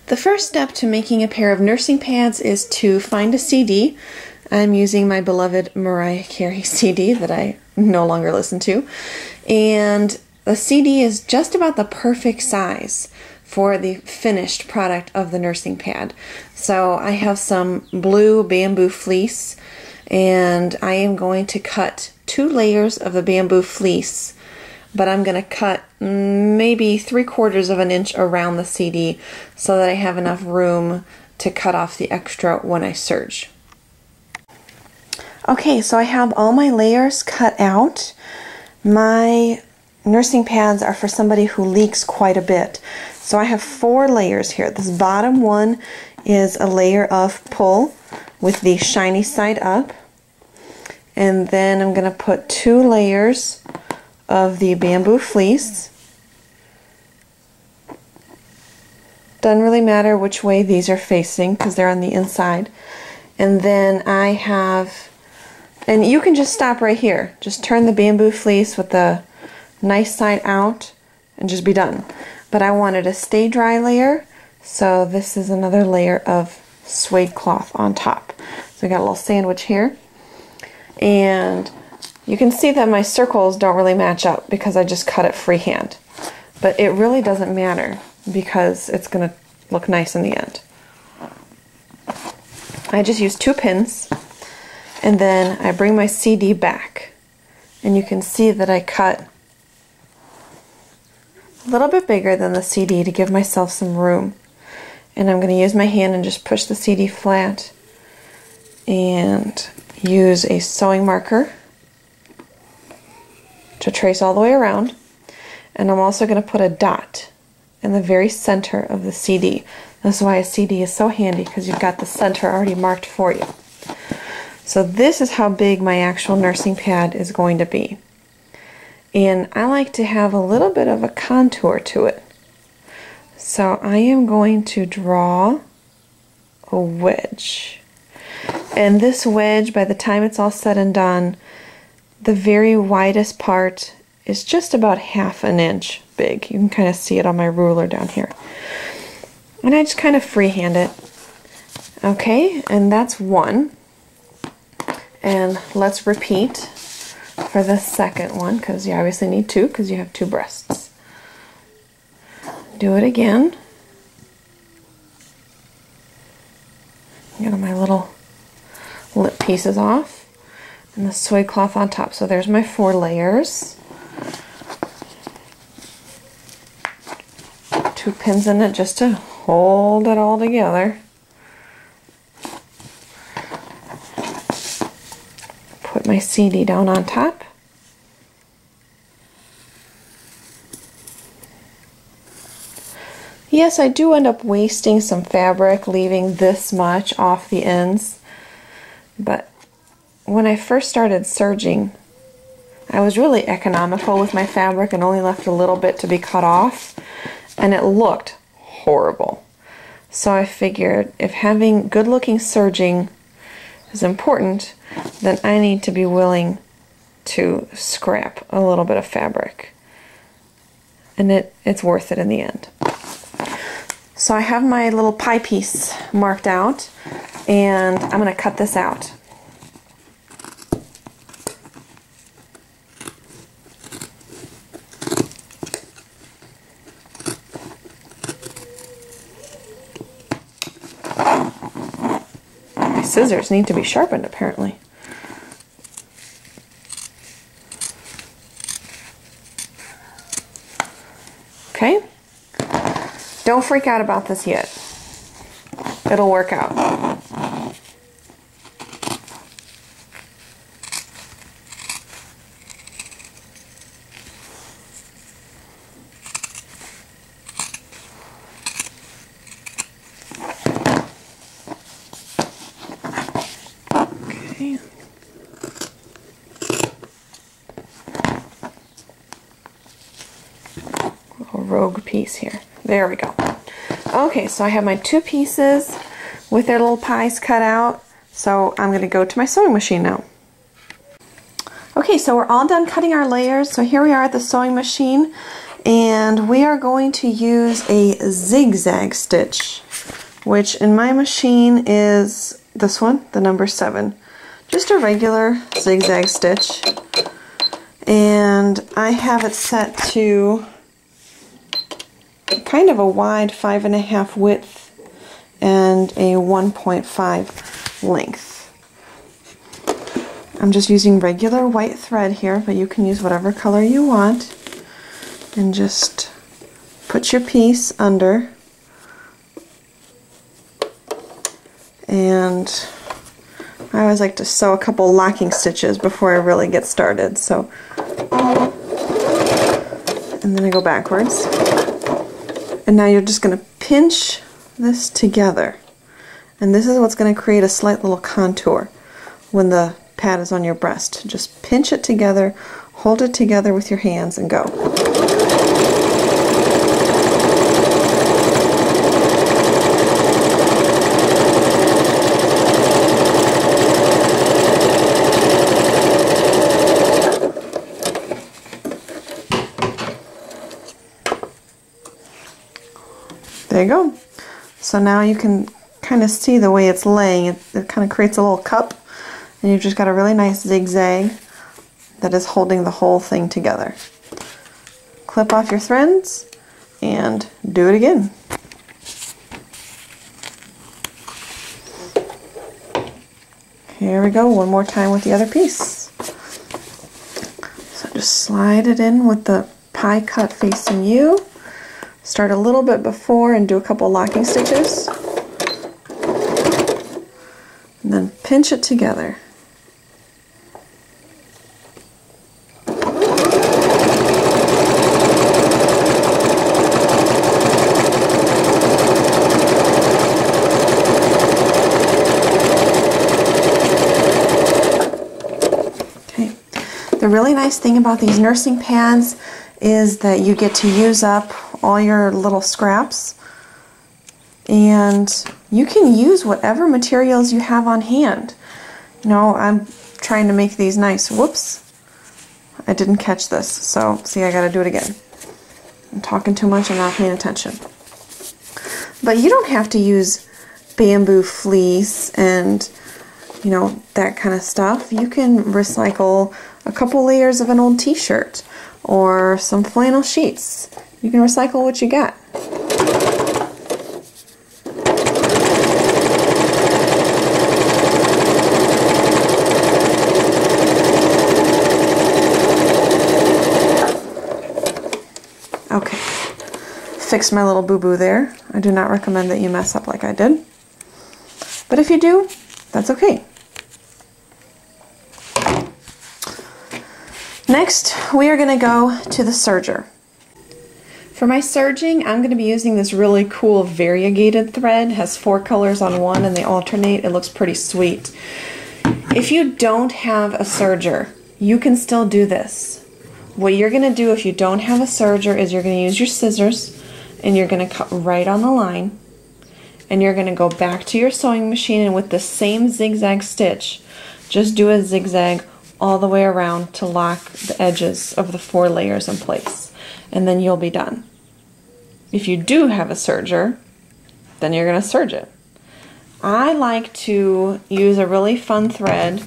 The first step to making a pair of nursing pads is to find a CD. I'm using my beloved Mariah Carey CD that I no longer listen to. And the CD is just about the perfect size for the finished product of the nursing pad. So I have some blue bamboo fleece, and I am going to cut 2 layers of the bamboo fleece, but I'm going to cut maybe 3/4 of an inch around the CD so that I have enough room to cut off the extra when I serge. Okay, so I have all my layers cut out. My nursing pads are for somebody who leaks quite a bit. So I have 4 layers here. This bottom one is a layer of pull with the shiny side up. And then I'm going to put 2 layers of the bamboo fleece. Doesn't really matter which way these are facing because they're on the inside. And then I have, and you can just stop right here. Just turn the bamboo fleece with the nice side out and just be done. But I wanted a stay dry layer, so this is another layer of suede cloth on top. So I got a little sandwich here. And you can see that my circles don't really match up because I just cut it freehand. But it really doesn't matter because it's going to look nice in the end. I just use 2 pins, and then I bring my CD back. And you can see that I cut a little bit bigger than the CD to give myself some room. And I'm going to use my hand and just push the CD flat and use a sewing marker to trace all the way around. And I'm also going to put a dot in the very center of the CD. That's why a CD is so handy, because you've got the center already marked for you. So this is how big my actual nursing pad is going to be. And I like to have a little bit of a contour to it. So I am going to draw a wedge. And this wedge, by the time it's all said and done, the very widest part is just about 1/2 inch big. You can kind of see it on my ruler down here. And I just kind of freehand it. Okay, and that's 1. And let's repeat for the second one, because you obviously need 2 because you have 2 breasts. Do it again. Get my little lip pieces off. And the suede cloth on top. So there's my 4 layers. 2 pins in it just to hold it all together. Put my CD down on top. Yes, I do end up wasting some fabric, leaving this much off the ends. But when I first started serging, I was really economical with my fabric and only left a little bit to be cut off, and it looked horrible. So I figured if having good looking serging is important, then I need to be willing to scrap a little bit of fabric. And it's worth it in the end. So I have my little pie piece marked out, and I'm going to cut this out. My scissors need to be sharpened, apparently. Okay? Don't freak out about this yet. It'll work out. Okay. Little rogue piece here. There we go. Okay, so I have my 2 pieces with their little pies cut out. So I'm going to go to my sewing machine now. Okay, so we're all done cutting our layers. So here we are at the sewing machine, and we are going to use a zigzag stitch which in my machine is this one, the number 7. Just a regular zigzag stitch. And I have it set to kind of a wide 5.5 width and a 1.5 length. I'm just using regular white thread here, but you can use whatever color you want. And just put your piece under. And I always like to sew a couple locking stitches before I really get started. So, and then I go backwards. And now you're just going to pinch this together. And this is what's going to create a slight little contour when the pad is on your breast. Just pinch it together, hold it together with your hands, and go. There you go. So now you can kind of see the way it's laying. It kind of creates a little cup, and you've just got a really nice zigzag that is holding the whole thing together. Clip off your threads and do it again. Here we go, one more time with the other piece. So just slide it in with the pie cut facing you. Start a little bit before and do a couple locking stitches. And then pinch it together. Okay. The really nice thing about these nursing pads is that you get to use up all your little scraps, and you can use whatever materials you have on hand. You know, I'm trying to make these nice. Whoops, I didn't catch this, so see, I gotta do it again. I'm talking too much and not paying attention. But you don't have to use bamboo fleece and, you know, that kind of stuff. You can recycle a couple layers of an old t-shirt or some flannel sheets. You can recycle what you got. Okay, fixed my little boo-boo there. I do not recommend that you mess up like I did. But if you do, that's okay. Next, we are going to go to the serger. For my serging, I'm going to be using this really cool variegated thread. It has 4 colors on one and they alternate. It looks pretty sweet. If you don't have a serger, you can still do this. What you're going to do if you don't have a serger is you're going to use your scissors and you're going to cut right on the line. And you're going to go back to your sewing machine, and with the same zigzag stitch, just do a zigzag all the way around to lock the edges of the 4 layers in place. And then you'll be done. If you do have a serger, then you're going to serge it. I like to use a really fun thread,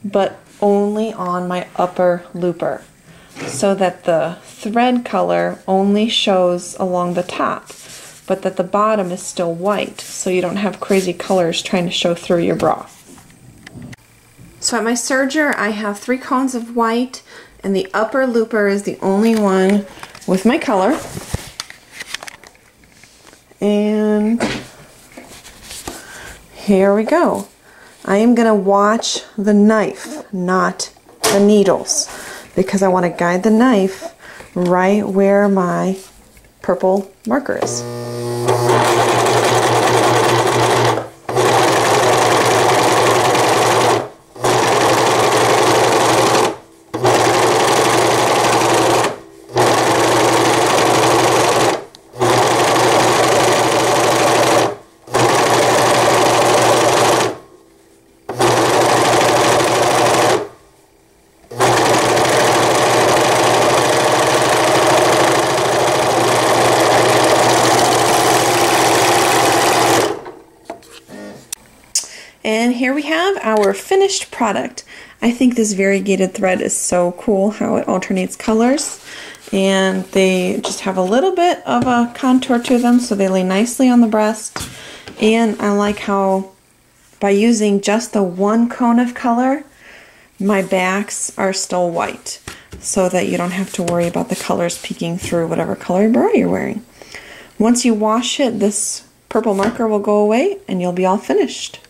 but only on my upper looper, so that the thread color only shows along the top, but that the bottom is still white, so you don't have crazy colors trying to show through your bra. So at my serger, I have 3 cones of white, and the upper looper is the only one with my color. And here we go. I am going to watch the knife, not the needles, because I want to guide the knife right where my purple marker is. And here we have our finished product. I think this variegated thread is so cool how it alternates colors, and they just have a little bit of a contour to them, so they lay nicely on the breast. And I like how by using just the one cone of color, my backs are still white, so that you don't have to worry about the colors peeking through whatever color bra you're wearing. Once you wash it, this purple marker will go away and you'll be all finished.